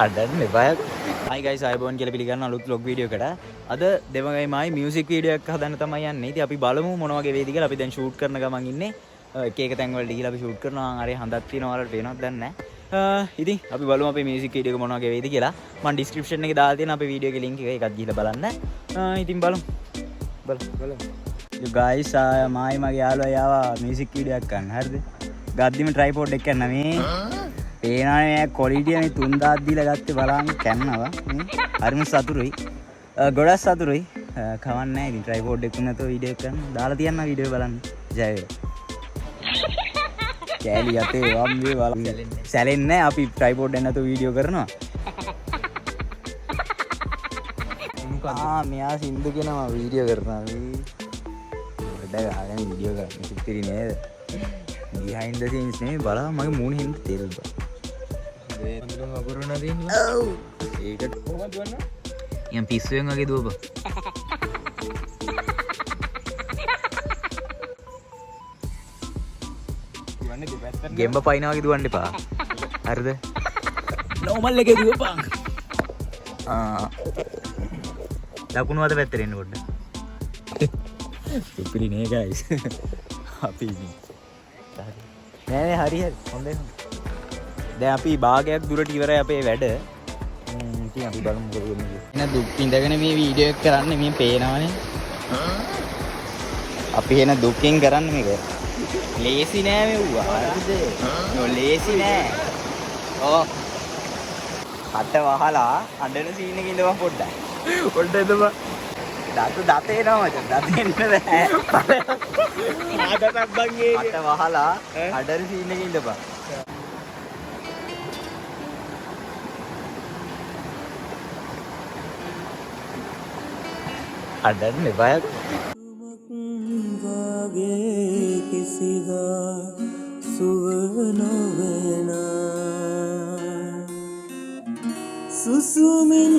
අඩන්න එපා. Hi guys, ආයුබෝවන් කියලා පිළිගන්න අලුත් vlog video එකට. අද දෙමගයි මායි music video එකක් හදන්න තමයි යන්නේ. ඉතින් අපි බලමු මොන වගේ වේද කියලා. අපි දැන් shoot කරන ගමන් ඉන්නේ. එක එක තැන් වලට ගිහලා අපි shoot කරනවා. හරි හඳක් තියෙනවා වලට පේනවද දන්නේ නැහැ. ඉතින් අපි බලමු අපේ music video එක මොන වගේ වේද කියලා. මම description එකේ දාලා තියෙන අපේ video එකේ link එක එකක් ගිහලා බලන්න. ඉතින් බලමු. බලමු. You guys, මායි මගේ යාළුවා ආවා music video එකක් ගන්න. හරිද? ගද්දිම tripod එක ගන්න මේ. පේනනේ ක්වොලිටිය මේ 3000ක් දීලා ගත්තේ බලන්න කැන්නවා. හරිම සතුටුයි. ගොඩක් සතුටුයි. කවන්නේ නැහැ. ඉතින් tripod එකක් නැතුව වීඩියෝ එකක් ගන්න. දාලා තියන්න වීඩියෝ බලන්න. ජය වේවා. කෑලි යතේ වම්බේ බලන්න. සැලෙන්නේ නැහැ. අපි tripod එක නැතුව වීඩියෝ කරනවා. මෙයා සින්දු කියනවා වීඩියෝ කරනවා. වැඩ ගන්න වීඩියෝ කරන්න කිප්පිරි නේද? behind the scenes නේ බලන්න මගේ මූණ හින්ද තේරෙන්න බෑ. ඒ වගුරුණා දෙන්නේ. ඔව්. ඒකට කොහොමද දුවන්නේ? යම් පිස්සුවෙන් වගේ දුවපන්. දුවන්නේ දෙපැත්තට. ගෙම්බ පයින්නා වගේ දුවන්න එපා. හරිද? නෝමල් එකේ දුවපන්. ලකුණු වද පැත්තට එන්න පොඩ්ඩක්. සුපිරි නේ guys. අපි නෑ හරි හොඳයි. දැන් අපි භාගයක් දුරට ඉවරයි අපේ වැඩ. ඉතින් අපි බලමු මොකද වෙන්නේ කියලා. එන දුක් ඉඳගෙන මේ වීඩියෝ එක කරන්නේ මේ පේනවනේ. අපි එන දුකින් කරන්නේ මේක. ලේසි නෑ මෙව්වා. හරිද? නෝ ලේසි නෑ. ඔව්. අත වහලා අඬන සීන් එකේ ඉඳපන් පොඩ්ඩක්. පොඩ්ඩක් ඉඳපන්. දත එනවා මචං. දත එන්න බෑ. ආගතක් බංගේ. අත වහලා අඬන සීන් එකේ ඉඳපන්. අඬන්න එපා. වාගේ කිසිදා සුව නොවන සුසුමින්